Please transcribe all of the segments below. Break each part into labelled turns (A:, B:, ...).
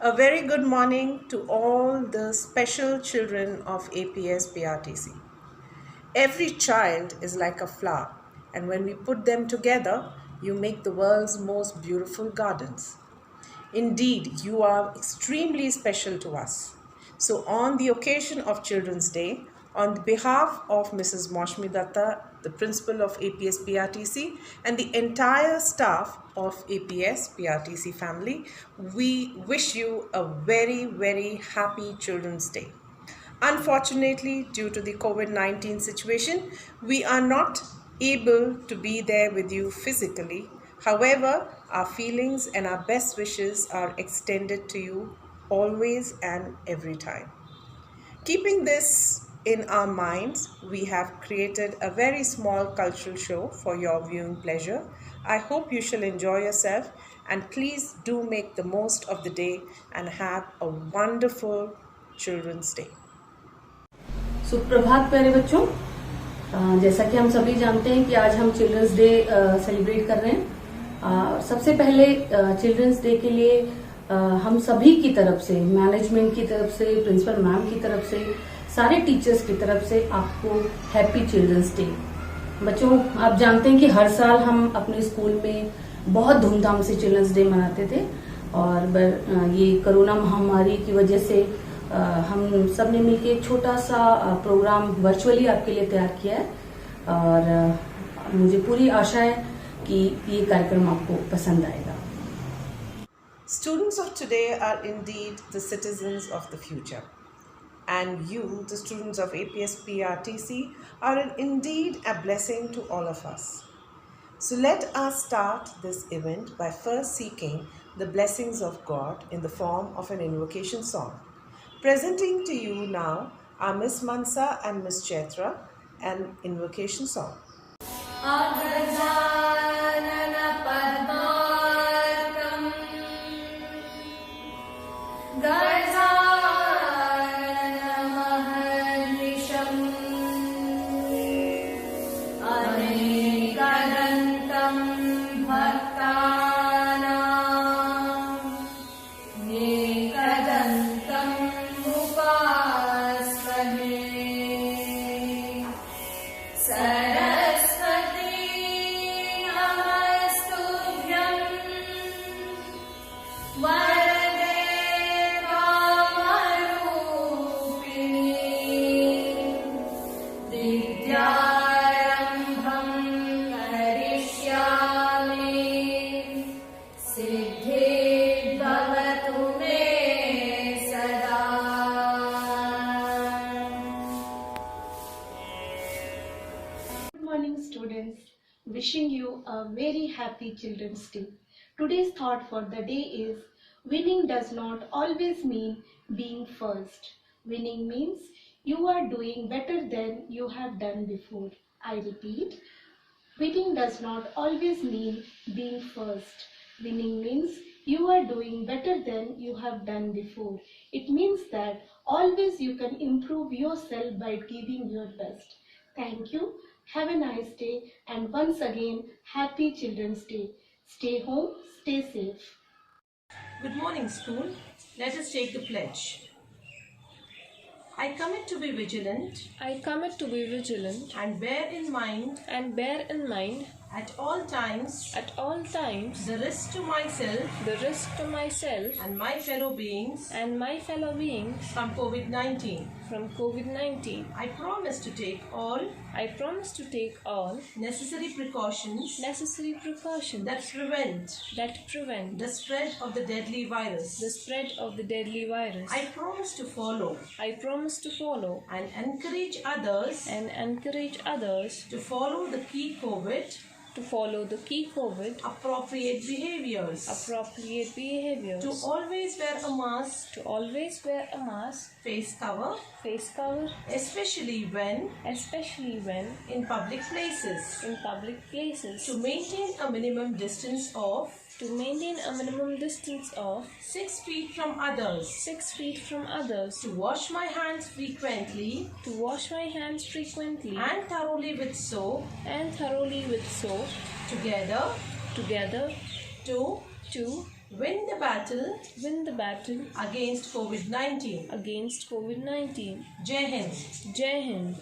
A: A very good morning to all the special children of APS PRTC. Every child is like a flower, and when we put them together, you make the world's most beautiful gardens. Indeed, you are extremely special to us. So, on the occasion of Children's Day, on behalf of Mrs. Moshmi Datta, the principal of APS PRTC, and the entire staff of APS PRTC family, we wish you a very, very happy Children's Day. Unfortunately, due to the COVID-19 situation, we are not able to be there with you physically. However, our feelings and our best wishes are extended to you always and every time. Keeping this in our minds, we have created a very small cultural show for your viewing pleasure. I hope you shall enjoy yourself, and please do make the most of the day and have a wonderful Children's Day.
B: सुप्रभात प्यारे बच्चों। जैसा कि हम सभी जानते हैं कि आज हम चिल्ड्रंस डे सेलिब्रेट कर रहे हैं। सबसे पहले चिल्ड्रंस डे के लिए हम सभी की तरफ से, मैनेजमेंट की तरफ से, प्रिंसिपल मैम की तरफ से, सारे टीचर्स की तरफ से आपको हैप्पी चिल्ड्रंस डे। बच्चों, आप जानते हैं कि हर साल हम अपने स्कूल में बहुत धूमधाम से चिल्ड्रंस डे मनाते थे और ये कोरोना महामारी की वजह से हम सब ने मिलकर एक छोटा सा प्रोग्राम वर्चुअली आपके लिए तैयार किया है और मुझे पूरी आशा है कि ये कार्यक्रम आपको पसंद आएगा।
A: Students of today are indeed the citizens of the future, and you, the students of APS PRTC, are indeed a blessing to all of us. So let us start this event by first seeking the blessings of God in the form of an invocation song. Presenting to you now are Miss Mansa and Miss Chaitra, an invocation song.
C: Students, wishing you a very happy Children's Day. Today's thought for the day is winning does not always mean being first. Winning means you are doing better than you have done before. I repeat, winning does not always mean being first. Winning means you are doing better than you have done before. It means that always you can improve yourself by giving your best. Thank you. Have a nice day, and once again, happy Children's Day. Stay home, stay safe.
A: Good morning, school. Let us take the pledge. I commit to be vigilant.
D: I commit to be vigilant
A: And bear in mind. At all times.
D: The
A: risk to myself.
D: and
A: My fellow beings.
D: my fellow beings
A: From COVID-19.
D: from COVID-19.
A: I promise to take all. Necessary precautions. That prevent. The spread of the deadly virus. I promise to follow. And encourage others. To follow the key COVID. Appropriate behaviors. To always wear a mask. Face cover. Especially when. In public places. To maintain a minimum distance of. 6 feet from others. To wash my hands frequently. And thoroughly with soap. Together.
D: to
E: Win the battle
D: Win the battle
E: against COVID-19.
D: against COVID-19.
E: Jai Hind.
D: Jai Hind.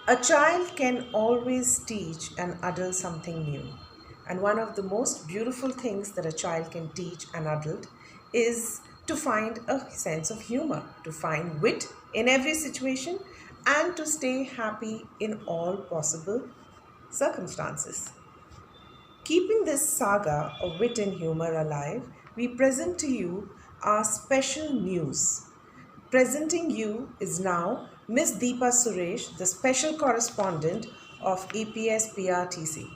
A: A child can always teach an adult something new. And one of the most beautiful things that a child can teach an adult is to find a sense of humor, to find wit in every situation, and to stay happy in all possible circumstances. Keeping this saga of wit and humor alive, we present to you our special news. Presenting you is now Miss Deepa Suresh, the special correspondent of APS PRTC.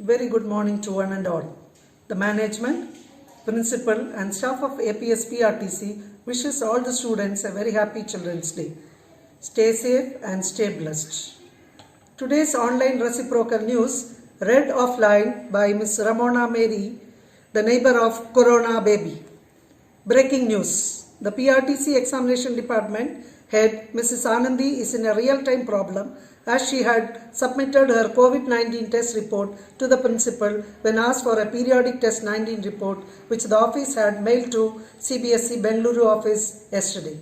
F: Very good morning to one and all. The management, principal and staff of APS PRTC wishes all the students a very happy Children's Day. Stay safe and stay blessed. Today's online reciprocal news read offline by Miss Ramona Mary, the neighbor of Corona baby. Breaking news. The PRTC examination department head Mrs. Anandi is in a real-time problem as she had submitted her COVID-19 test report to the principal when asked for a periodic test 19 report which the office had mailed to CBSE Bengaluru office yesterday.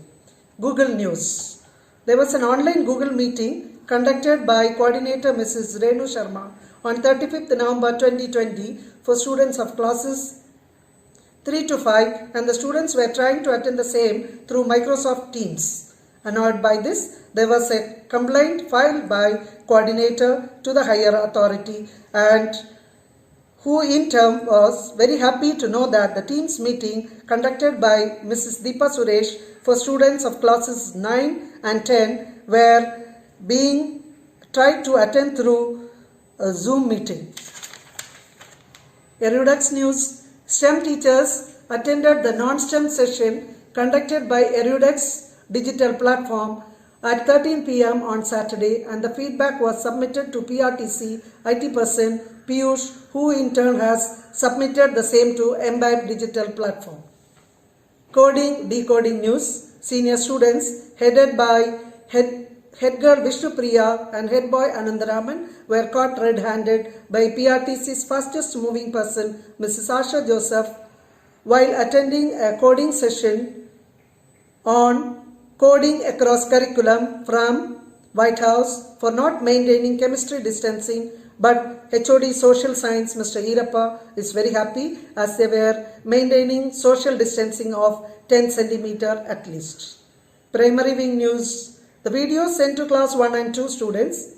F: Google News. There was an online Google meeting conducted by coordinator Mrs. Renu Sharma on 35th November 2020 for students of classes 3 to 5 and the students were trying to attend the same through Microsoft Teams. Annoyed by this, there was a complaint filed by coordinator to the higher authority and who in turn was very happy to know that the Teams meeting conducted by Mrs. Deepa Suresh for students of classes 9 and 10 were being tried to attend through a Zoom meeting. Erudux News. STEM teachers attended the non-STEM session conducted by Erudux digital platform at 13 p.m. on Saturday and the feedback was submitted to PRTC IT person Piyush who in turn has submitted the same to Embibe digital platform. Coding Decoding News. Senior students headed by Head girl Vishnu Priya and head boy Anandaraman were caught red-handed by PRTC's fastest moving person Mrs. Asha Joseph while attending a coding session on coding across curriculum from White House for not maintaining chemistry distancing, but HOD Social Science Mr. Irappa is very happy as they were maintaining social distancing of 10 centimeter at least. Primary Wing News. The video sent to class 1 and 2 students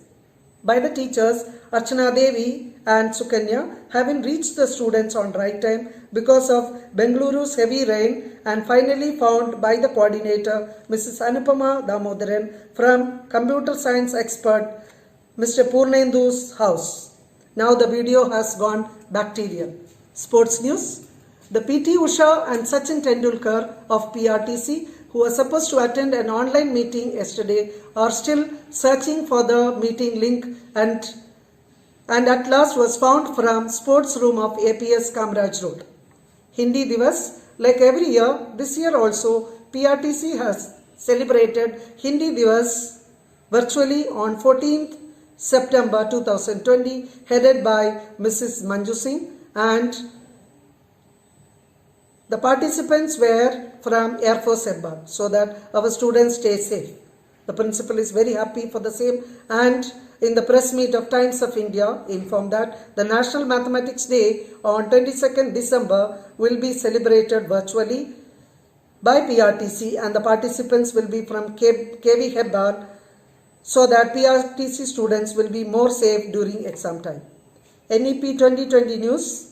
F: by the teachers Archana Devi and Sukanya having reached the students on right time because of Bengaluru's heavy rain and finally found by the coordinator Mrs. Anupama Damodaran from computer science expert Mr. Purnendu's house. Now the video has gone bacterial. Sports news. The PT Usha and Sachin Tendulkar of PRTC who were supposed to attend an online meeting yesterday are still searching for the meeting link and at last was found from sports room of APS Kamraj Road. Hindi Divas. Like every year, this year also PRTC has celebrated Hindi Divas virtually on 14th September 2020 headed by Mrs. Manju Singh and the participants were from Air Force Hebbal so that our students stay safe. The principal is very happy for the same and in the press meet of Times of India informed that the National Mathematics Day on 22nd December will be celebrated virtually by PRTC and the participants will be from KV Hebbal so that PRTC students will be more safe during exam time. NEP 2020 News.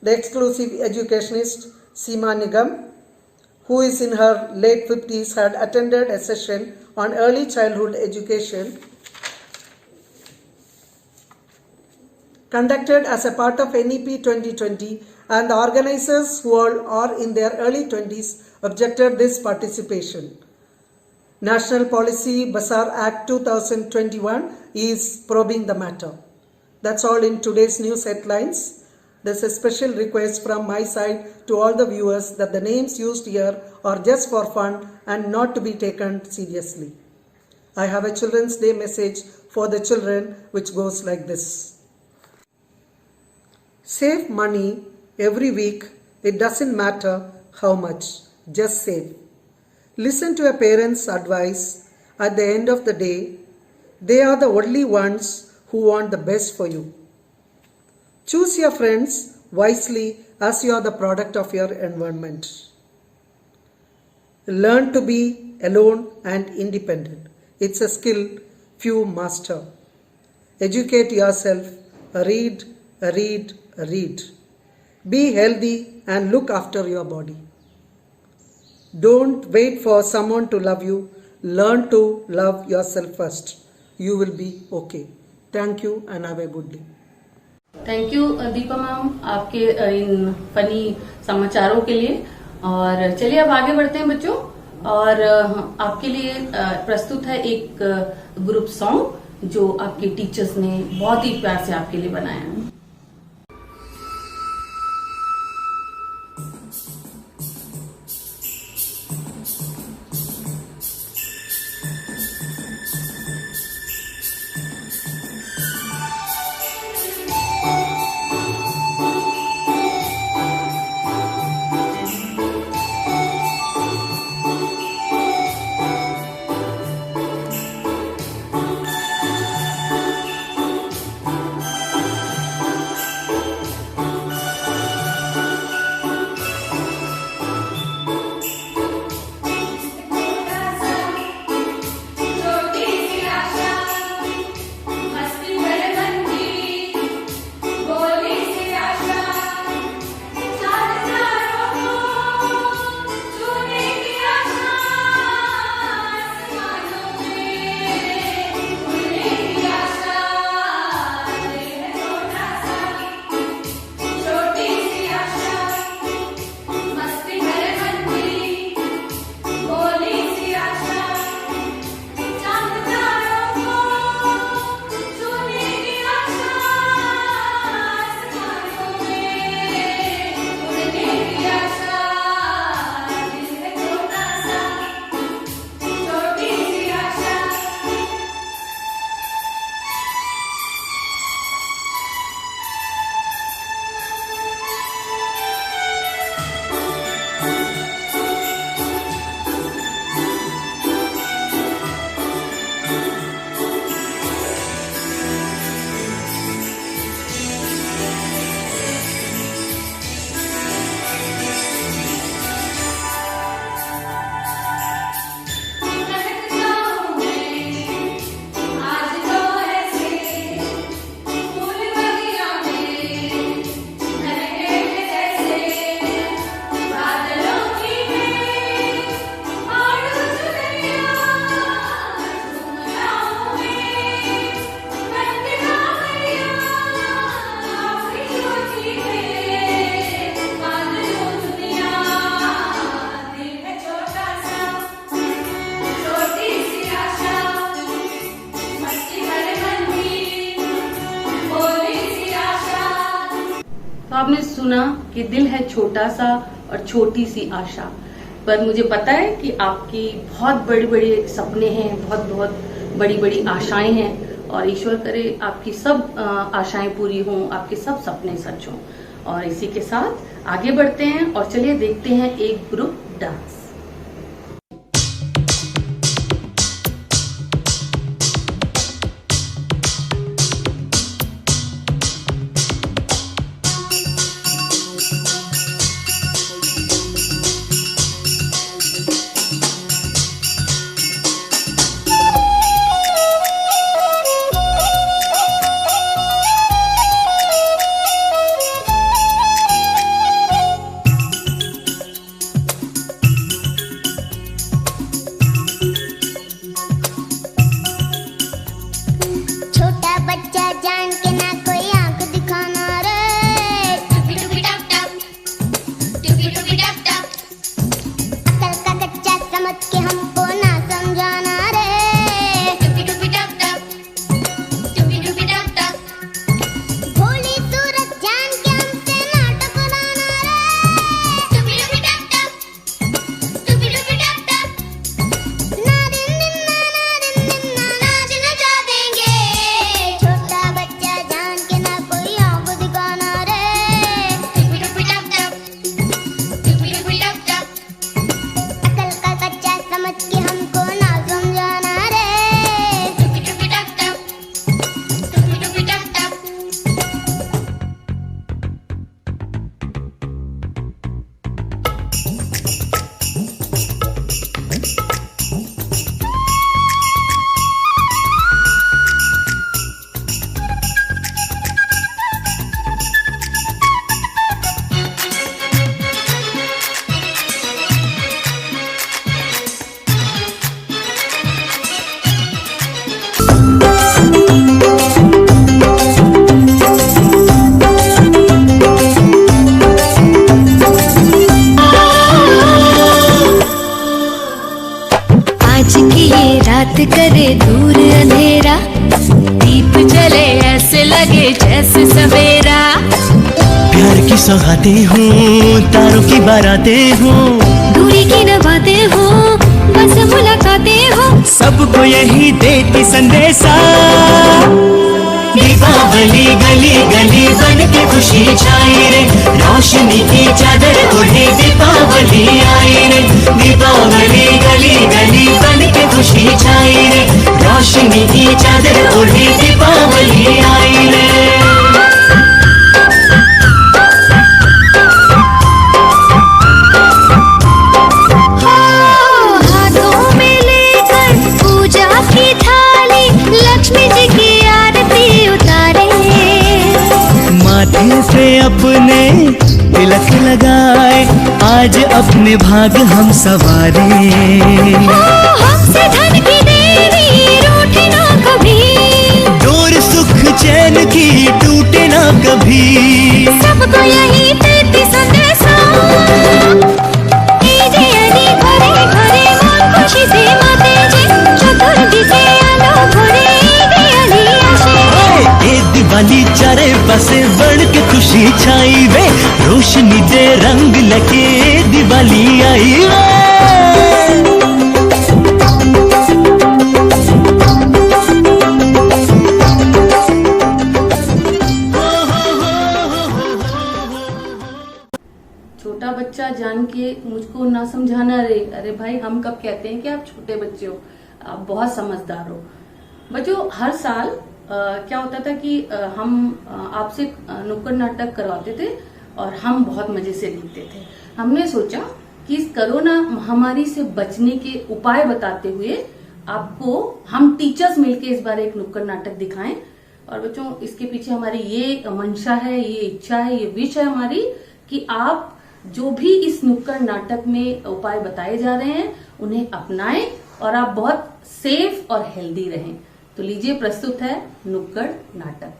F: The exclusive educationist Seema Nigam, who is in her late 50s, had attended a session on early childhood education conducted as a part of NEP 2020 and the organizers who all are in their early 20s objected this participation. National Policy Bazaar Act 2021 is probing the matter. That's all in today's news headlines. There's a special request from my side to all the viewers that the names used here are just for fun and not to be taken seriously. I have a Children's Day message for the children which goes like this. Save money every week. It doesn't matter how much. Just save. Listen to your parents' advice. At the end of the day, they are the only ones who want the best for you. Choose your friends wisely as you are the product of your environment. Learn to be alone and independent. It's a skill few master. Educate yourself. Read. Be healthy and look after your body. Don't wait for someone to love you. Learn to love yourself first. You will be okay. Thank you and have a good day.
B: Thank you Deepa ma'am आपके इन funny समाचारों के लिए। और चलिए अब आगे बढ़ते हैं बच्चों, और आपके लिए प्रस्तुत है एक ग्रुप सॉन्ग जो आपके टीचर्स ने बहुत ही प्यार से आपके लिए बनाया है। आपने सुना कि दिल है छोटा सा और छोटी सी आशा, पर मुझे पता है कि आपकी बहुत बड़े बड़े सपने हैं, बहुत बहुत बड़ी बड़ी आशाएं हैं, और ईश्वर करे आपकी सब आशाएं पूरी हों, आपके सब सपने सच हों। और इसी के साथ आगे बढ़ते हैं और चलिए देखते हैं एक ग्रुप डांस।
G: छोटा बच्चा चले ऐसे लगे जैसे सवेरा।
H: प्यार की सौगातें हूँ, तारों की बारातें हूँ,
G: दूरी की न बातें हो, बस मुलाकातें हो,
H: सबको यही देती संदेशा। दीपावली गली गली बन के खुशी छाई रे, रोशनी की चादर ओढ़े दीपावली आई रे। दीपावली गली गली बन के खुशी छाई रे, रोशनी की चादर ओढ़े दीपावली आई रे। माथे पे अपने तिलक लगाए, आज अपने भाग हम सवारे।
G: हमसे धन की देवी रूठे ना कभी,
H: डोर सुख चैन की टूटे ना कभी,
G: सबको यही देती संदेशा। घरे घरे मन खुशी से माते जी, चतुर्थी से आलो घोड़े दियाली आशे।
H: ए दिवाली चारे पासे बढ़ के खुशी छाई वे, रोशनी दे रंग लगे दिवाली आई वे।
B: छोटा बच्चा जान के मुझको ना समझाना रे। अरे भाई, हम कब कहते हैं कि आप छोटे बच्चे हो, आप बहुत समझदार हो। बच्चों, हर साल क्या होता था कि हम आपसे नुक्कड़ नाटक करवाते थे और हम बहुत मजे से लिखते थे। हमने सोचा कि इस कोरोना महामारी से बचने के उपाय बताते हुए आपको हम टीचर्स मिलके इस बार एक नुक्कड़ नाटक दिखाएं। और बच्चों, इसके पीछे हमारी ये मंशा है, ये इच्छा है, ये विश है हमारी कि आप जो भी इस नुक्कड़ नाटक में उपाय बताए जा रहे हैं उन्हें अपनाएं और आप बहुत सेफ और हेल्दी रहें। तो लीजिए, प्रस्तुत है नुक्कड़ नाटक।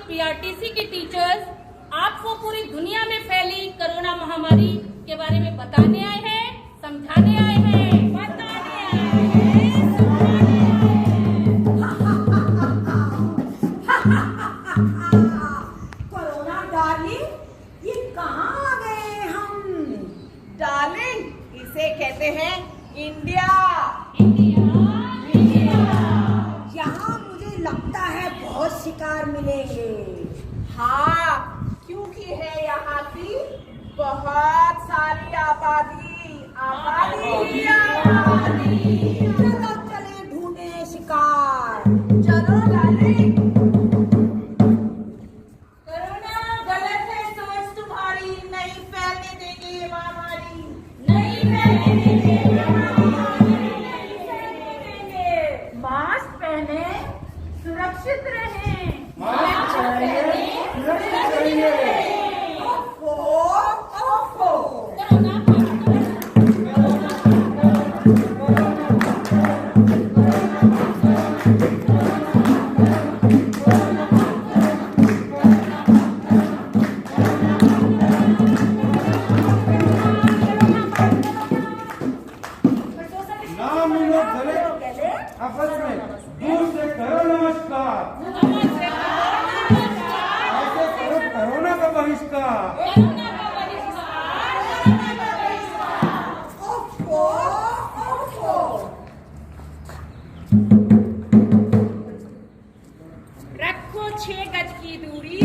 B: पीआरटीसी के टीचर्स आपको पूरी दुनिया में फैली कोरोना महामारी के बारे में बताने आए हैं, समझाने आए हैं, बताने आए हैं।
I: कोरोना डार्लिंग, ये कहाँ आ गए हम?
A: डार्लिंग, इसे कहते हैं इंडिया।
I: यहाँ मुझे लगता है बहुत शिकार मिलेंगे।
A: हाँ, क्योंकि है यहाँ की बहुत सारी आबादी।
I: चलो चले ढूंढे शिकार।
A: चलो डार्लिंग।
I: कोरोना गलत है सोच तुम्हारी, नहीं फैलने देंगे ये महामारी।
B: नहीं फैलने
I: देंगे। मास्क पहने, सुरक्षित रहें।
J: आपस में दूर से करो नमस्कार, ऐसे करो कोरोना का बहिष्कार।
I: रखो 6 गज की दूरी,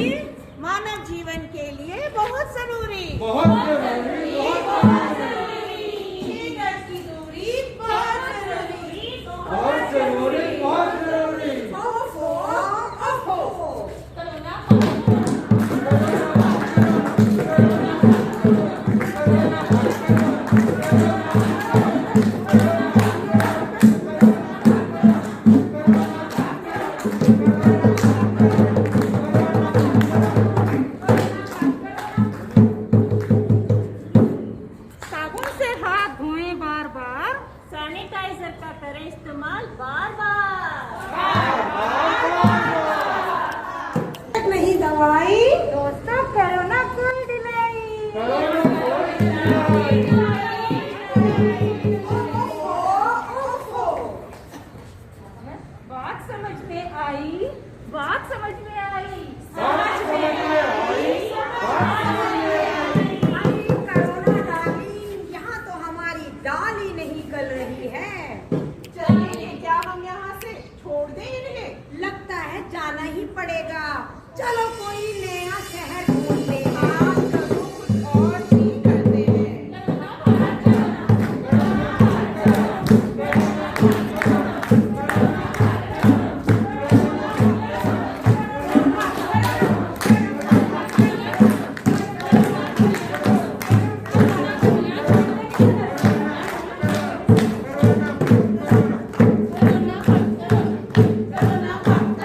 I: मानव जीवन के लिए बहुत जरूरी।
J: बहुत जरूरी, बहुत जरूरी।
I: 6 गज की दूरी बहुत जरूरी,
J: बहुत जरूरी, बहुत जरूरी।
I: ओहो, ओहो।
B: कोरोना
I: इस्तेमाल बार बार।
K: नहीं दवाई
I: दोस्तों कोरोना कोई दिलाई।
K: बात समझ में आई, बात समझ में आई,
I: कोरोना डार्लिंग, यहाँ तो हमारी डाल ही नहीं गल रही है। चलिए क्या हम यहाँ से छोड़ दें इन्हें? लगता है जाना ही पड़ेगा। चलो कोई नया शहर ढूंढते हैं। चलो कुछ और ही करते हैं।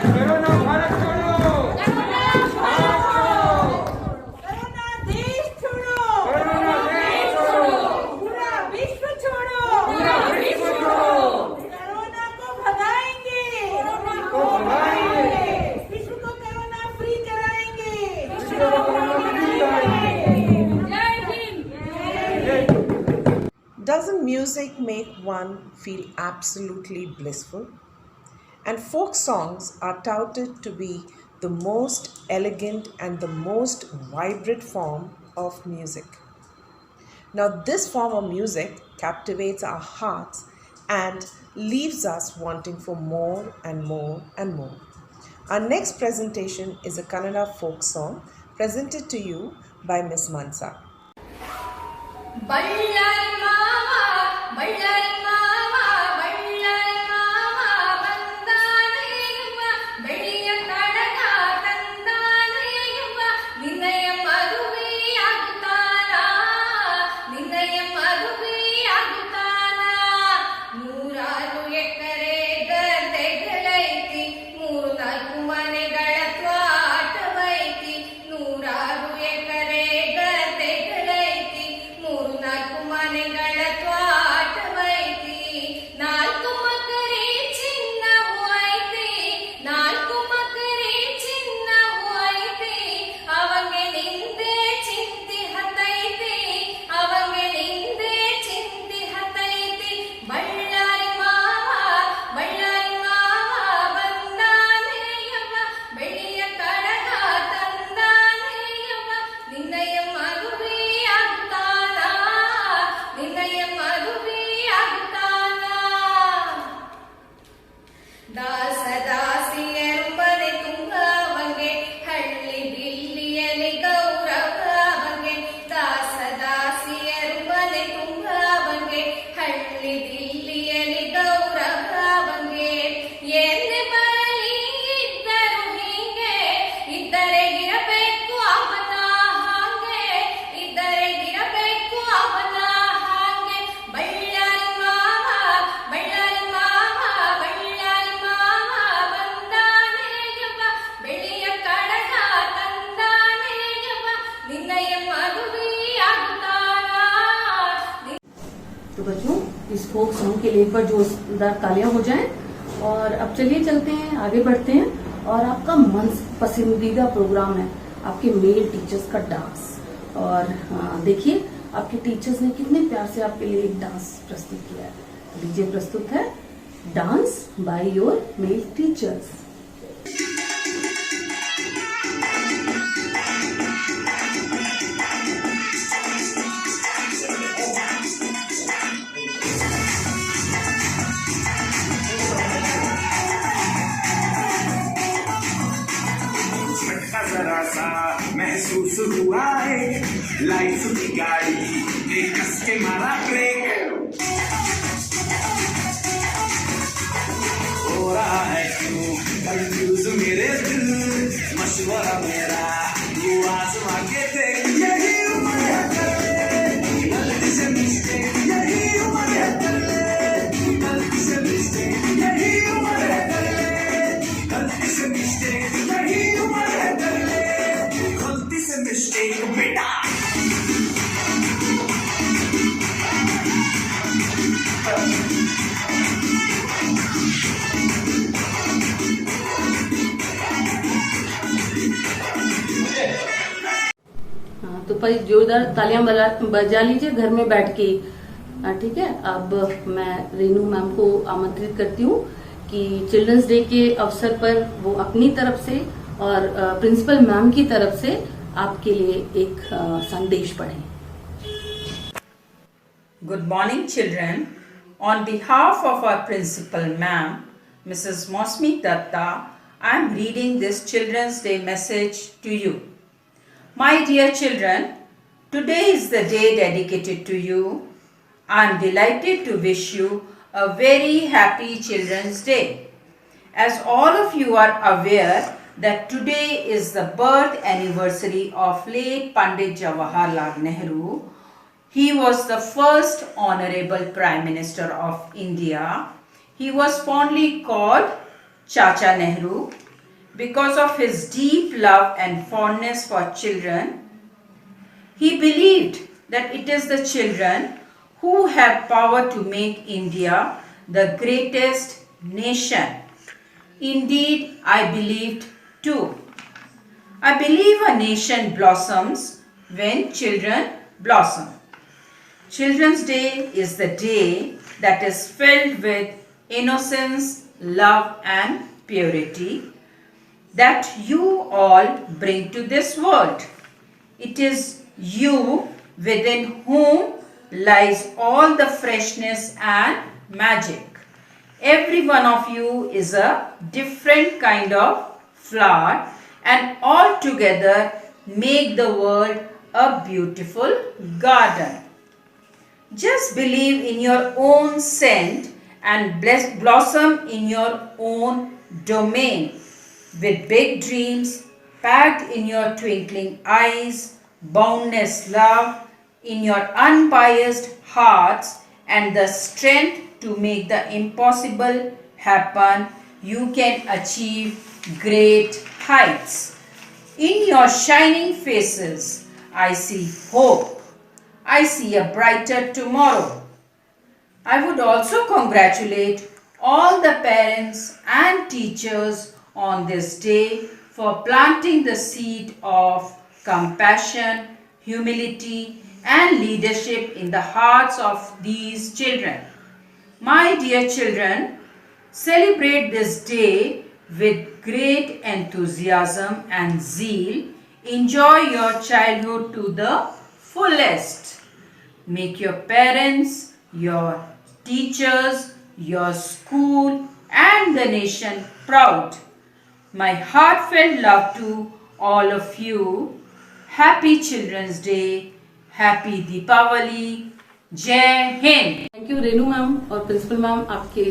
J: कोरोना भारत छोड़ो,
I: कोरोना देश छोड़ो,
J: कोरोना देश छोड़ो,
I: पूरा विश्व छोड़ो,
J: पूरा विश्व छोड़ो,
I: कोरोना को भगाएंगे,
J: को भगाएंगे,
I: विश्व को कोरोना फ्री कराएंगे।
J: विश्व को कोरोना फ्री कराएंगे।
A: Doesn't music make one feel absolutely blissful? And folk songs are touted to be the most elegant and the most vibrant form of music. Now, this form of music captivates our hearts and leaves us wanting for more and more and more. Our next presentation is a Kannada folk song presented to you by Miss Mansa.
B: Ballari ಮಾವ ಬಳ್ಳಾರಿ ಮಾವ ಬಳ್ಳಾರಿ ಮಾವ ಬಂದಾನೆಯುವ ಬೆಳೆಯ ಕಡಗ ತಂದಾನೆಯುವ ನಿನ್ನಯ ಮದುವೆಯಾಗುತ್ತಾನ ನಿನ್ನಯ ಮದುವೆಯಾಗುತ್ತಾನ ನೂರಾರು ಎಕರೆ ಗದ್ದೆಗಳೈತಿ 3-4 ಮನೆಗಳ ತ್ವಾಟವೈತಿ ನೂರಾರು ಎಕರೆ ಗದ್ದೆಗಳೈತಿ 3-4 ಮನೆಗಳ ತ್ವಾಟವೈತಿ 4 ಮಕರೆ ಚಿನ್ನವು ಐತಿ 4 ಮಕರೆ ಚಿನ್ನವು ಐತಿ ಅವಂಗೆ ನಿಂದೆ ಚಿಂತಿ ಹತೈತಿ ಅವಂಗೆ ನಿಂದೆ ಚಿಂತಿ ಹತೈತಿ ಬಳ್ಳಾರಿ ಮಾವ ಬಂದಾನೆಯವ ಬೆಳೆಯ ಕಡಗ ತಂದಾನೆಯವ ನಿನ್ನಯ ಮದುವೆಯಾಗುತ್ತಾನ ನಿನ್ನಯ ಮದುವೆಯಾಗುತ್ತಾನ ದಾಸ ದಾಸಿಯರು ಮನೆ ತುಂಬವಂಗೆ ಹಳ್ಳಿ ದಿಲ್ಲಿಯಲ್ಲಿ ಗೌರವವಂಗೆ ದಾಸ ದಾಸಿಯರು ಮನೆ ತುಂಬವಂಗೆ ಹಳ್ಳಿ ದಿಲ್ಲಿಯಲ್ಲಿ ಗೌರವವಂಗೆ ಎಲ್ಲಿ ಬರಲಿ ಇದ್ದರು ಹೀಗೆ ಇದ್ದರೆ ಗಿರಬೇಕು ಅವನ ಹಾಗೆ ಇದ್ದರೆ ಗಿರಬೇಕು ಅವನ ಹಾಗೆ ಬಳ್ಳಾರಿ ಮಾವ ಬಂದಾನೆಯವ ಬೆಳೆಯ ಕಡಗ ತಂದಾನೆಯವ ನಿನ್ನಯ ಮದುವೆಯಾಗುತ್ತಾನ तो बच्चों इस फोक सॉन्ग के लिए एक बार जोरदार तालियां हो जाएं और अब चलिए चलते हैं आगे बढ़ते हैं और आपका मन पसंदीदा प्रोग्राम है आपके मेल टीचर्स का डांस और देखिए आपके टीचर्स ने कितने प्यार से आपके लिए एक डांस प्रस्तुत किया है लीजिए प्रस्तुत है dance by your male teachers
H: झटका जरा सा महसूस हुआ है लाइफ की गाड़ी ने कस के मारा ब्रेक हो रहा है क्यों कंफ्यूज मेरे दिल मशवरा मेरा तू आसमां के देख यही उम्र है कर ले गलती से मिस्टेक यही उम्र है कर ले गलती से मिस्टेक यही उम्र है कर ले गलती से मिस्टेक यही उम्र है कर ले गलती से मिस्टेक बेटा
B: भाई जोरदार तालियां बजा लीजिए घर में बैठ के। ठीक है, अब मैं रेनू मैम को आमंत्रित करती हूँ कि चिल्ड्रंस डे के अवसर पर वो अपनी तरफ से और प्रिंसिपल मैम की तरफ से आपके लिए एक संदेश पढ़ें।
L: Good morning, children. On behalf of our principal ma'am, Mrs. Mosmi Datta, I am reading this Children's Day message to you. My dear children, today is the day dedicated to you. I am delighted to wish you a very happy Children's Day. As all of you are aware that today is the birth anniversary of late Pandit Jawaharlal Nehru. He was the first Honorable Prime Minister of India. He was fondly called Chacha Nehru because of his deep love and fondness for children. He believed that it is the children who have power to make India the greatest nation. Indeed, I believed too. I believe a nation blossoms when children blossom. Children's Day is the day that is filled with innocence, love and purity that you all bring to this world. It is you within whom lies all the freshness and magic. Every one of you is a different kind of flower and all together make the world a beautiful garden. Just believe in your own scent and blossom in your own domain. With big dreams packed in your twinkling eyes, boundless love in your unbiased hearts, and the strength to make the impossible happen, you can achieve great heights. In your shining faces, I see hope. I see a brighter tomorrow. I would also congratulate all the parents and teachers on this day for planting the seed of compassion, humility, and leadership in the hearts of these children. My dear children, celebrate this day with great enthusiasm and zeal. Enjoy your childhood to the fullest. Make your parents, your teachers, your school and the nation proud. My heartfelt love to all of you. Happy Children's Day. Happy Deepavali. Jai Hind.
B: Thank you Renu ma'am और principal ma'am आपके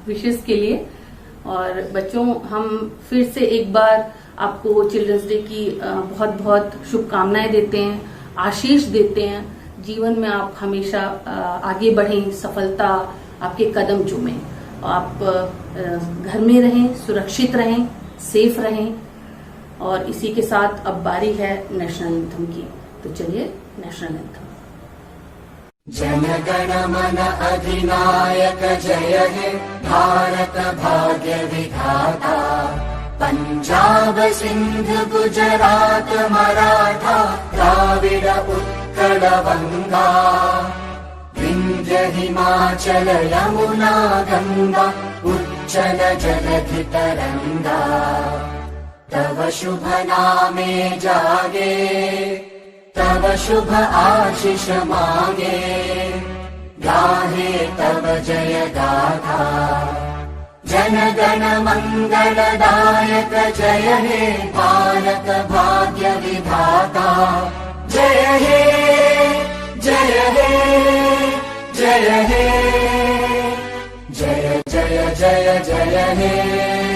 B: विशेष के लिए। और बच्चों, हम फिर से एक बार आपको चिल्ड्रंस डे की बहुत बहुत शुभकामनाएं देते हैं, आशीष देते हैं। जीवन में आप हमेशा आगे बढ़ें, सफलता आपके कदम चूमें, आप घर में रहें, सुरक्षित रहें, सेफ रहें। और इसी के साथ अब बारी है नेशनल एंथम की, तो चलिए नेशनल एंथम।
H: जनगण मन अधिनायक जय हे भारत भाग्य विधाता, पंजाब सिंध गुजरात मराठा द्राविड उत्कल गंगा, विंध्य हिमाचल यमुना गंगा उच्चल जलधि तरंगा, तव शुभ नामे जागे, तव शुभ आशीष मांगे, गाहे तव जय गाथा, जन गण मंगलदायक जय हे भारत भाग्य विधाता, जय हे जय हे जय हे जय जय जय जय हे।